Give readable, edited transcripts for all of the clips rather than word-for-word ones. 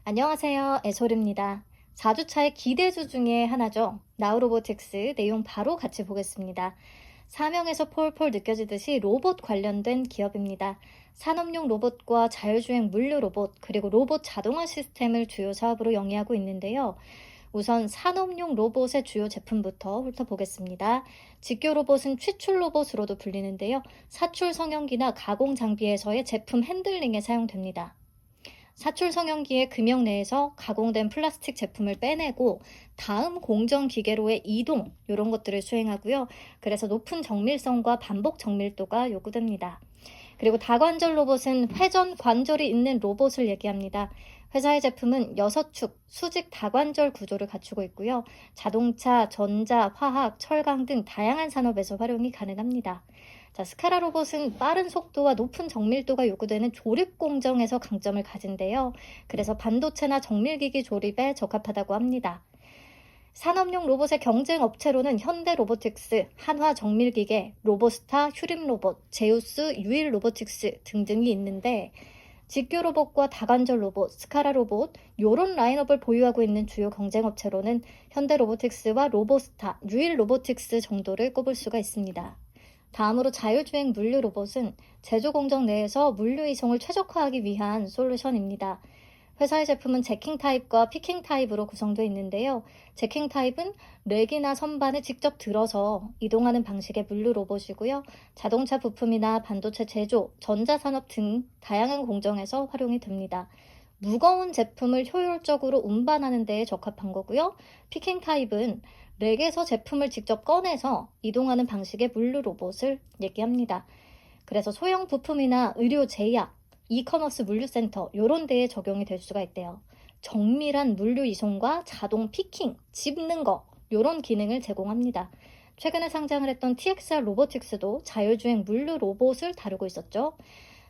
안녕하세요. 애솔입니다. 4주차의 기대주 중에 하나죠. 나우로보틱스 내용 바로 같이 보겠습니다. 사명에서 폴폴 느껴지듯이 로봇 관련된 기업입니다. 산업용 로봇과 자율주행 물류 로봇, 그리고 로봇 자동화 시스템을 주요 사업으로 영위하고 있는데요. 우선 산업용 로봇의 주요 제품부터 훑어보겠습니다. 직교 로봇은 취출 로봇으로도 불리는데요. 사출 성형기나 가공 장비에서의 제품 핸들링에 사용됩니다. 사출 성형기의 금형 내에서 가공된 플라스틱 제품을 빼내고 다음 공정 기계로의 이동, 이런 것들을 수행하고요. 그래서 높은 정밀성과 반복 정밀도가 요구됩니다. 그리고 다관절 로봇은 회전 관절이 있는 로봇을 얘기합니다. 회사의 제품은 6축 수직 다관절 구조를 갖추고 있고요. 자동차, 전자, 화학, 철강 등 다양한 산업에서 활용이 가능합니다. 자, 스카라 로봇은 빠른 속도와 높은 정밀도가 요구되는 조립 공정에서 강점을 가진데요. 그래서 반도체나 정밀기기 조립에 적합하다고 합니다. 산업용 로봇의 경쟁 업체로는 현대로보틱스, 한화정밀기계, 로보스타, 휴림로봇, 제우스, 유일로보틱스 등등이 있는데 직교 로봇과 다관절 로봇, 스카라 로봇 이런 라인업을 보유하고 있는 주요 경쟁 업체로는 현대로보틱스와 로보스타, 유일로보틱스 정도를 꼽을 수가 있습니다. 다음으로 자율주행 물류 로봇은 제조 공정 내에서 물류 이송을 최적화하기 위한 솔루션입니다. 회사의 제품은 제킹 타입과 피킹 타입으로 구성되어 있는데요. 제킹 타입은 렉이나 선반에 직접 들어서 이동하는 방식의 물류 로봇이고요. 자동차 부품이나 반도체 제조, 전자산업 등 다양한 공정에서 활용이 됩니다. 무거운 제품을 효율적으로 운반하는 데에 적합한 거고요. 피킹 타입은 렉에서 제품을 직접 꺼내서 이동하는 방식의 물류 로봇을 얘기합니다. 그래서 소형 부품이나 의료 제약, 이커머스 물류센터 이런 데에 적용이 될 수가 있대요. 정밀한 물류 이송과 자동 피킹, 집는 거 이런 기능을 제공합니다. 최근에 상장을 했던 TXR 로보틱스도 자율주행 물류 로봇을 다루고 있었죠.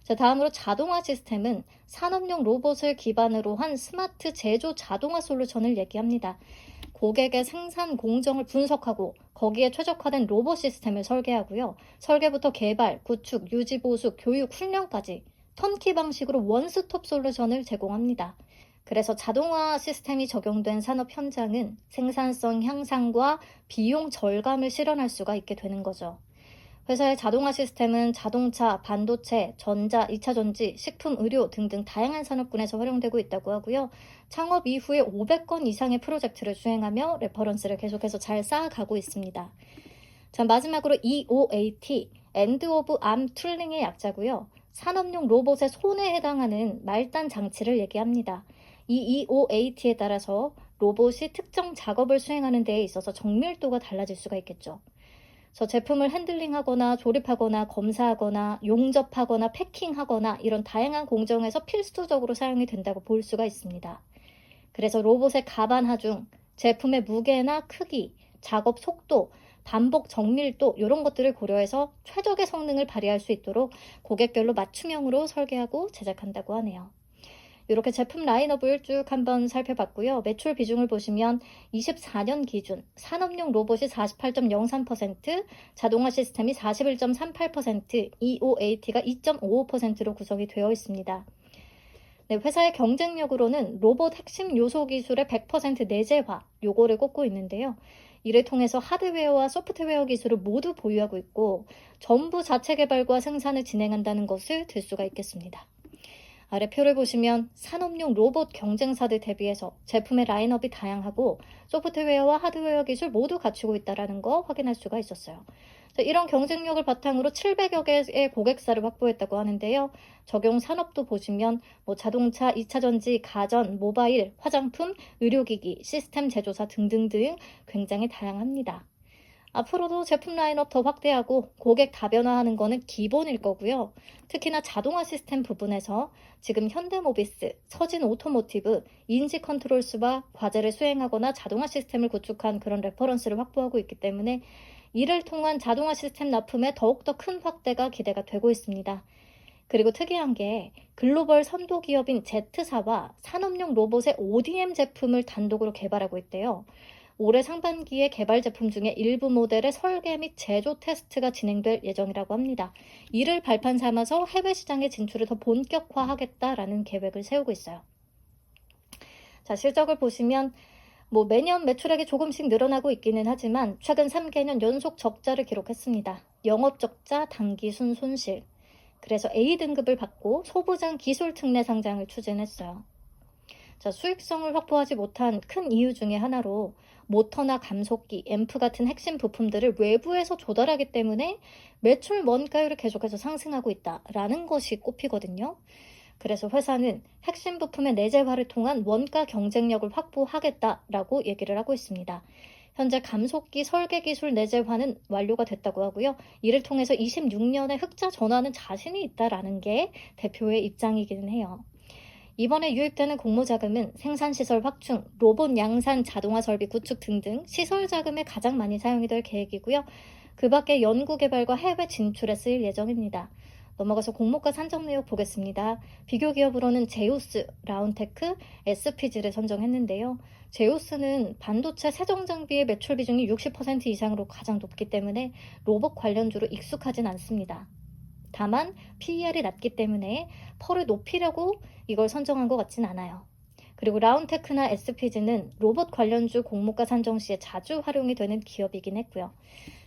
자, 다음으로 자동화 시스템은 산업용 로봇을 기반으로 한 스마트 제조 자동화 솔루션을 얘기합니다. 고객의 생산 공정을 분석하고 거기에 최적화된 로봇 시스템을 설계하고요. 설계부터 개발, 구축, 유지, 보수, 교육, 훈련까지 턴키 방식으로 원스톱 솔루션을 제공합니다. 그래서 자동화 시스템이 적용된 산업 현장은 생산성 향상과 비용 절감을 실현할 수가 있게 되는 거죠. 회사의 자동화 시스템은 자동차, 반도체, 전자, 2차 전지, 식품, 의료 등등 다양한 산업군에서 활용되고 있다고 하고요. 창업 이후에 500건 이상의 프로젝트를 수행하며 레퍼런스를 계속해서 잘 쌓아가고 있습니다. 자, 마지막으로 EOAT, End of Arm Tooling의 약자고요. 산업용 로봇의 손에 해당하는 말단 장치를 얘기합니다. 이 EOAT에 따라서 로봇이 특정 작업을 수행하는 데에 있어서 정밀도가 달라질 수가 있겠죠. 그래서 제품을 핸들링하거나 조립하거나 검사하거나 용접하거나 패킹하거나 이런 다양한 공정에서 필수적으로 사용이 된다고 볼 수가 있습니다. 그래서 로봇의 가반 하중, 제품의 무게나 크기, 작업 속도, 반복 정밀도 이런 것들을 고려해서 최적의 성능을 발휘할 수 있도록 고객별로 맞춤형으로 설계하고 제작한다고 하네요. 이렇게 제품 라인업을 쭉 한번 살펴봤고요. 매출 비중을 보시면 24년 기준 산업용 로봇이 48.03%, 자동화 시스템이 41.38%, EOAT가 2.55%로 구성이 되어 있습니다. 네, 회사의 경쟁력으로는 로봇 핵심 요소 기술의 100% 내재화, 요거를 꼽고 있는데요. 이를 통해서 하드웨어와 소프트웨어 기술을 모두 보유하고 있고 전부 자체 개발과 생산을 진행한다는 것을 들 수가 있겠습니다. 아래 표를 보시면 산업용 로봇 경쟁사들 대비해서 제품의 라인업이 다양하고 소프트웨어와 하드웨어 기술 모두 갖추고 있다는 거 확인할 수가 있었어요. 이런 경쟁력을 바탕으로 700여 개의 고객사를 확보했다고 하는데요. 적용 산업도 보시면 자동차, 2차 전지, 가전, 모바일, 화장품, 의료기기, 시스템 제조사 등등등 굉장히 다양합니다. 앞으로도 제품 라인업 더 확대하고 고객 다변화하는 거는 기본일 거고요. 특히나 자동화 시스템 부분에서 지금 현대모비스, 서진 오토모티브, 인지 컨트롤스와 과제를 수행하거나 자동화 시스템을 구축한 그런 레퍼런스를 확보하고 있기 때문에 이를 통한 자동화 시스템 납품에 더욱더 큰 확대가 기대가 되고 있습니다. 그리고 특이한 게 글로벌 선도 기업인 Z사와 산업용 로봇의 ODM 제품을 단독으로 개발하고 있대요. 올해 상반기에 개발 제품 중에 일부 모델의 설계 및 제조 테스트가 진행될 예정이라고 합니다. 이를 발판 삼아서 해외 시장의 진출을 더 본격화하겠다라는 계획을 세우고 있어요. 자, 실적을 보시면 매년 매출액이 조금씩 늘어나고 있기는 하지만 최근 3개년 연속 적자를 기록했습니다. 영업적자, 당기순 손실. 그래서 A등급을 받고 소부장 기술 특례 상장을 추진했어요. 자, 수익성을 확보하지 못한 큰 이유 중에 하나로 모터나 감속기, 앰프 같은 핵심 부품들을 외부에서 조달하기 때문에 매출 원가율이 계속해서 상승하고 있다라는 것이 꼽히거든요. 그래서 회사는 핵심 부품의 내재화를 통한 원가 경쟁력을 확보하겠다라고 얘기를 하고 있습니다. 현재 감속기 설계 기술 내재화는 완료가 됐다고 하고요. 이를 통해서 26년에 흑자 전환은 자신이 있다라는 게 대표의 입장이기는 해요. 이번에 유입되는 공모자금은 생산시설 확충, 로봇 양산 자동화 설비 구축 등등 시설 자금에 가장 많이 사용이 될 계획이고요. 그 밖에 연구개발과 해외 진출에 쓰일 예정입니다. 넘어가서 공모가 산정 내역 보겠습니다. 비교 기업으로는 제우스, 라운테크, SPG를 선정했는데요. 제우스는 반도체 세정 장비의 매출 비중이 60% 이상으로 가장 높기 때문에 로봇 관련주로 익숙하진 않습니다. 다만 PER이 낮기 때문에 펄을 높이려고 이걸 선정한 것 같진 않아요. 그리고 라운테크나 SPG는 로봇 관련주 공모가 산정 시에 자주 활용이 되는 기업이긴 했고요.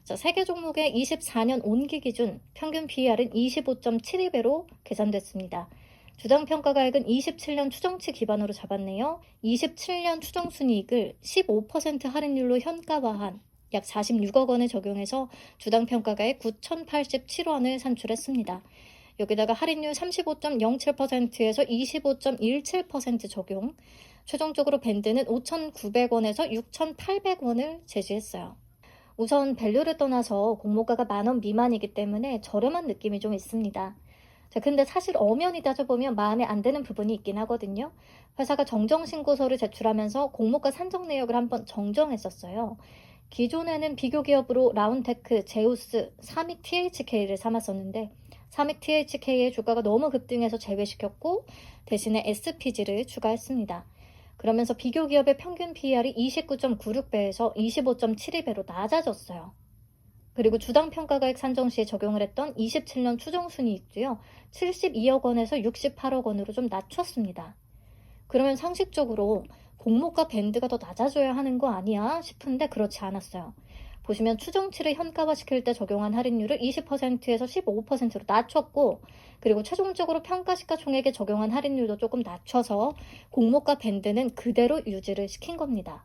자, 세계 종목의 24년 온기 기준 평균 PER은 25.72배로 계산됐습니다. 주당 평가가액은 27년 추정치 기반으로 잡았네요. 27년 추정순이익을 15% 할인율로 현가화한 약 46억 원을 적용해서 주당 평가가액 9,087원을 산출했습니다. 여기다가 할인율 35.07%에서 25.17% 적용, 최종적으로 밴드는 5,900원에서 6,800원을 제시했어요. 우선 밸류를 떠나서 공모가가 10,000원 미만이기 때문에 저렴한 느낌이 좀 있습니다. 자, 근데 사실 엄연히 따져보면 마음에 안 드는 부분이 있긴 하거든요. 회사가 정정신고서를 제출하면서 공모가 산정 내역을 한번 정정했었어요. 기존에는 비교 기업으로 라운테크, 제우스, 사믹 THK를 삼았었는데 사믹 THK의 주가가 너무 급등해서 제외시켰고 대신에 SPG를 추가했습니다. 그러면서 비교 기업의 평균 PER이 29.96배에서 25.72배로 낮아졌어요. 그리고 주당 평가가액 산정 시에 적용을 했던 27년 추정순이익도요. 72억 원에서 68억 원으로 좀 낮췄습니다. 그러면 상식적으로 공모가 밴드가 더 낮아져야 하는 거 아니야 싶은데 그렇지 않았어요. 보시면 추정치를 현가화시킬 때 적용한 할인율을 20%에서 15%로 낮췄고 그리고 최종적으로 평가시가총액에 적용한 할인율도 조금 낮춰서 공모가 밴드는 그대로 유지를 시킨 겁니다.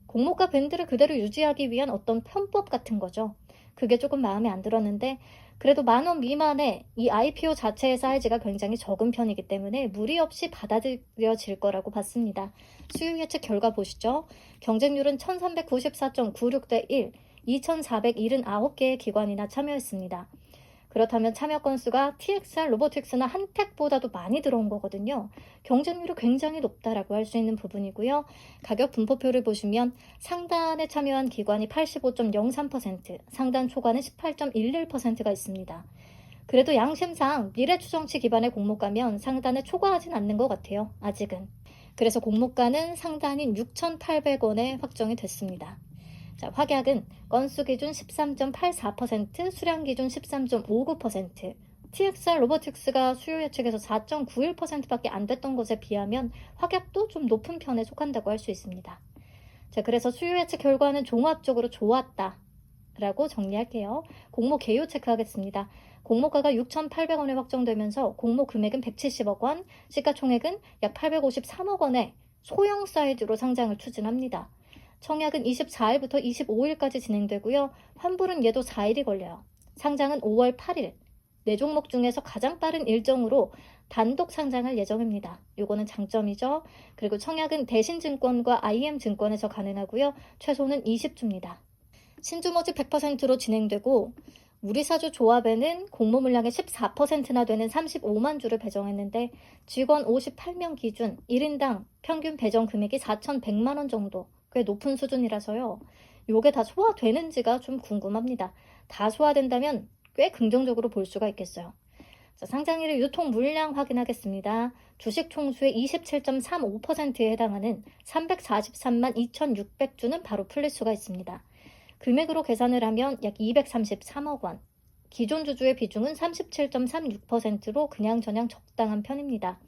공모가 밴드를 그대로 유지하기 위한 어떤 편법 같은 거죠. 그게 조금 마음에 안 들었는데 그래도 10,000원 미만의 이 IPO 자체의 사이즈가 굉장히 적은 편이기 때문에 무리 없이 받아들여질 거라고 봤습니다. 수요 예측 결과 보시죠. 경쟁률은 1394.96대 1, 2479개의 기관이나 참여했습니다. 그렇다면 참여 건수가 TXR 로보틱스나 한택보다도 많이 들어온 거거든요. 경쟁률이 굉장히 높다라고 할 수 있는 부분이고요. 가격 분포표를 보시면 상단에 참여한 기관이 85.03%, 상단 초과는 18.11%가 있습니다. 그래도 양심상 미래 추정치 기반의 공모가면 상단에 초과하진 않는 것 같아요. 아직은. 그래서 공모가는 상단인 6,800원에 확정이 됐습니다. 자, 확약은 건수 기준 13.84%, 수량 기준 13.59%, TXR 로보틱스가 수요 예측에서 4.91%밖에 안 됐던 것에 비하면 확약도 좀 높은 편에 속한다고 할 수 있습니다. 자, 그래서 수요 예측 결과는 종합적으로 좋았다 라고 정리할게요. 공모 개요 체크하겠습니다. 공모가가 6,800원에 확정되면서 공모 금액은 170억 원, 시가총액은 약 853억 원의 소형 사이즈로 상장을 추진합니다. 청약은 24일부터 25일까지 진행되고요. 환불은 얘도 4일이 걸려요. 상장은 5월 8일. 4종목 중에서 가장 빠른 일정으로 단독 상장할 예정입니다. 요거는 장점이죠. 그리고 청약은 대신증권과 IM증권에서 가능하고요. 최소는 20주입니다. 신주 모집 100%로 진행되고 우리사주 조합에는 공모 물량의 14%나 되는 35만 주를 배정했는데 직원 58명 기준 1인당 평균 배정 금액이 4,100만 원 정도. 꽤 높은 수준이라서요. 요게 다 소화되는지가 좀 궁금합니다. 다 소화된다면 꽤 긍정적으로 볼 수가 있겠어요. 자, 상장일의 유통 물량 확인하겠습니다. 주식 총수의 27.35%에 해당하는 343만 2,600주는 바로 풀릴 수가 있습니다. 금액으로 계산을 하면 약 233억 원. 기존 주주의 비중은 37.36%로 그냥저냥 적당한 편입니다.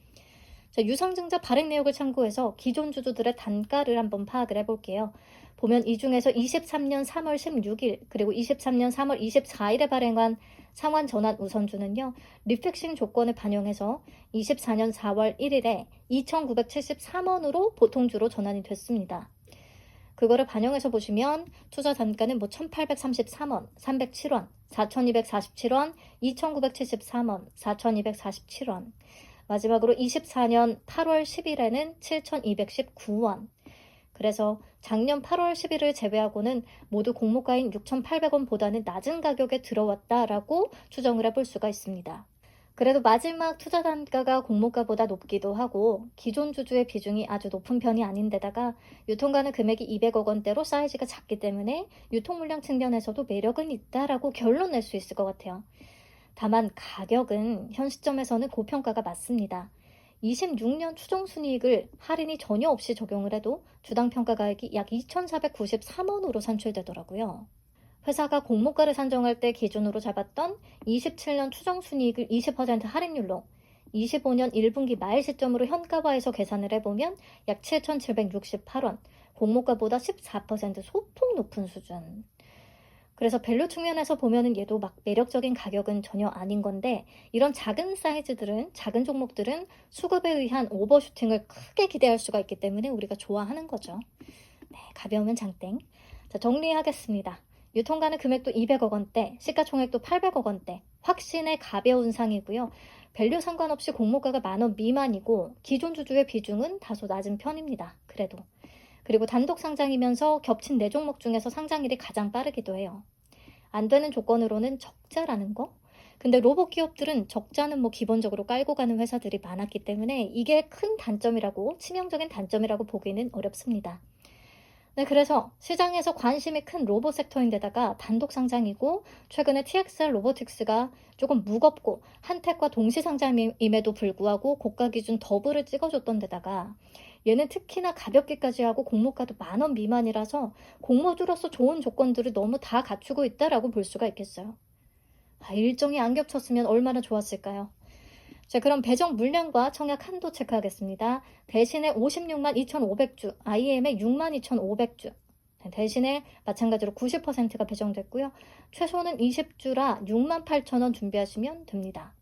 자, 유상증자 발행 내역을 참고해서 기존 주주들의 단가를 한번 파악을 해볼게요. 보면 이 중에서 23년 3월 16일 그리고 23년 3월 24일에 발행한 상환 전환 우선주는요. 리팩싱 조건을 반영해서 24년 4월 1일에 2,973원으로 보통주로 전환이 됐습니다. 그거를 반영해서 보시면 투자 단가는 뭐 1,833원, 307원, 4,247원, 2,973원, 4,247원. 마지막으로 24년 8월 10일에는 7,219원. 그래서 작년 8월 10일을 제외하고는 모두 공모가인 6,800원보다는 낮은 가격에 들어왔다라고 추정을 해볼 수가 있습니다. 그래도 마지막 투자 단가가 공모가보다 높기도 하고 기존 주주의 비중이 아주 높은 편이 아닌데다가 유통가는 금액이 200억 원대로 사이즈가 작기 때문에 유통 물량 측면에서도 매력은 있다라고 결론 낼 수 있을 것 같아요. 다만 가격은 현 시점에서는 고평가가 맞습니다. 26년 추정순이익을 할인이 전혀 없이 적용을 해도 주당 평가가액이 약 2,493원으로 산출되더라고요. 회사가 공모가를 산정할 때 기준으로 잡았던 27년 추정순이익을 20% 할인율로 25년 1분기 말 시점으로 현가화해서 계산을 해보면 약 7,768원, 공모가보다 14% 소폭 높은 수준. 그래서 밸류 측면에서 보면은 얘도 막 매력적인 가격은 전혀 아닌 건데 이런 작은 사이즈들은 작은 종목들은 수급에 의한 오버슈팅을 크게 기대할 수가 있기 때문에 우리가 좋아하는 거죠. 네, 가벼우면 장땡. 자, 정리하겠습니다. 유통가는 금액도 200억 원대, 시가총액도 800억 원대, 확신의 가벼운 상이고요. 밸류 상관없이 공모가가 10,000원 미만이고 기존 주주의 비중은 다소 낮은 편입니다. 그래도. 그리고 단독 상장이면서 겹친 4종목 중에서 상장일이 가장 빠르기도 해요. 안 되는 조건으로는 적자라는 거? 근데 로봇 기업들은 적자는 뭐 기본적으로 깔고 가는 회사들이 많았기 때문에 이게 큰 단점이라고, 치명적인 단점이라고 보기는 어렵습니다. 네, 그래서 시장에서 관심이 큰 로봇 섹터인데다가 단독 상장이고 최근에 TXR 로보틱스가 조금 무겁고 한택과 동시 상장임에도 불구하고 고가 기준 더블을 찍어줬던 데다가 얘는 특히나 가볍기까지 하고 공모가도 10,000원 미만이라서 공모주로서 좋은 조건들을 너무 다 갖추고 있다라고 볼 수가 있겠어요. 일정이 안 겹쳤으면 얼마나 좋았을까요? 자, 그럼 배정 물량과 청약 한도 체크하겠습니다. 대신에 56만 2,500주, IM에 6만 2,500주. 대신에 마찬가지로 90%가 배정됐고요. 최소는 20주라 6만 8천원 준비하시면 됩니다.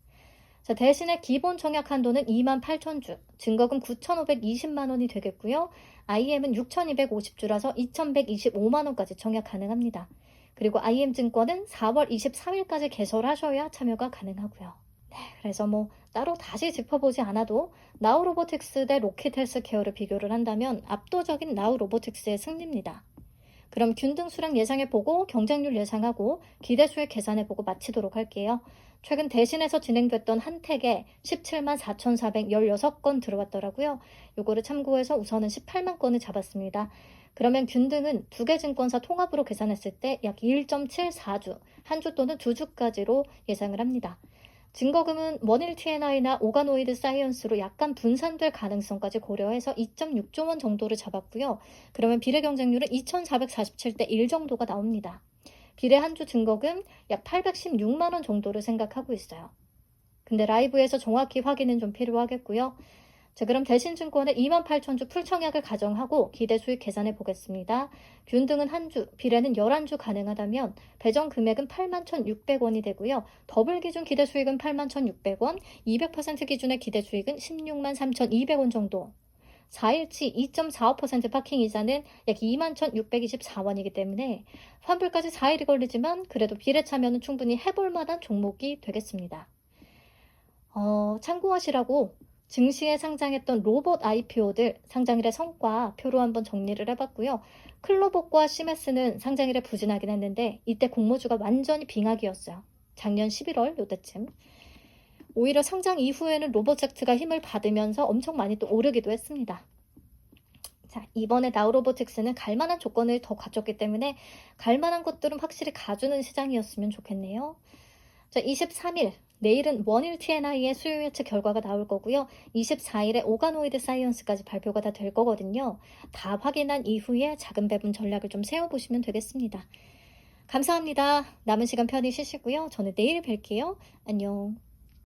자, 대신에 기본 청약 한도는 2만 8천주, 증거금 9,520만 원이 되겠고요. IM은 6,250주라서 2,125만 원까지 청약 가능합니다. 그리고 IM증권은 4월 23일까지 개설하셔야 참여가 가능하고요. 네, 그래서 뭐 따로 다시 짚어보지 않아도 나우로보틱스 대 로킷헬스케어를 비교를 한다면 압도적인 나우로보틱스의 승리입니다. 그럼 균등 수량 예상해보고 경쟁률 예상하고 기대수익 계산해보고 마치도록 할게요. 최근 대신해서 진행됐던 한택에 17만 4,416건 들어왔더라고요. 요거를 참고해서 우선은 18만 건을 잡았습니다. 그러면 균등은 두 개 증권사 통합으로 계산했을 때 약 1.74주, 한 주 또는 2주까지로 예상을 합니다. 증거금은 원일 T&I나 오가노이드 사이언스로 약간 분산될 가능성까지 고려해서 2.6조 원 정도를 잡았고요. 그러면 비례 경쟁률은 2,447대 1 정도가 나옵니다. 비례 한 주 증거금 약 816만 원 정도를 생각하고 있어요. 근데 라이브에서 정확히 확인은 좀 필요하겠고요. 자, 그럼 대신증권의 28,000주 풀청약을 가정하고 기대 수익 계산해 보겠습니다. 균등은 한 주, 비례는 11주 가능하다면 배정 금액은 81,600원이 되고요. 더블 기준 기대 수익은 81,600원, 200% 기준의 기대 수익은 16만 3,200원 정도. 4일치 2.45% 파킹 이자는 약 21,624원이기 때문에 환불까지 4일이 걸리지만 그래도 비례 참여는 충분히 해볼 만한 종목이 되겠습니다. 참고하시라고 증시에 상장했던 로봇 IPO들 상장일의 성과 표로 한번 정리를 해봤고요. 클로봇과 시메스는 상장일에 부진하긴 했는데 이때 공모주가 완전히 빙하기였어요. 작년 11월 요때쯤. 오히려 상장 이후에는 로봇젝트가 힘을 받으면서 엄청 많이 또 오르기도 했습니다. 자, 이번에 나우로보틱스는 갈만한 조건을 더 갖췄기 때문에 갈만한 것들은 확실히 가주는 시장이었으면 좋겠네요. 자, 23일 내일은 원일 T&I의 수요 예측 결과가 나올 거고요. 24일에 오가노이드 사이언스까지 발표가 다 될 거거든요. 다 확인한 이후에 작은 배분 전략을 좀 세워보시면 되겠습니다. 감사합니다. 남은 시간 편히 쉬시고요. 저는 내일 뵐게요. 안녕.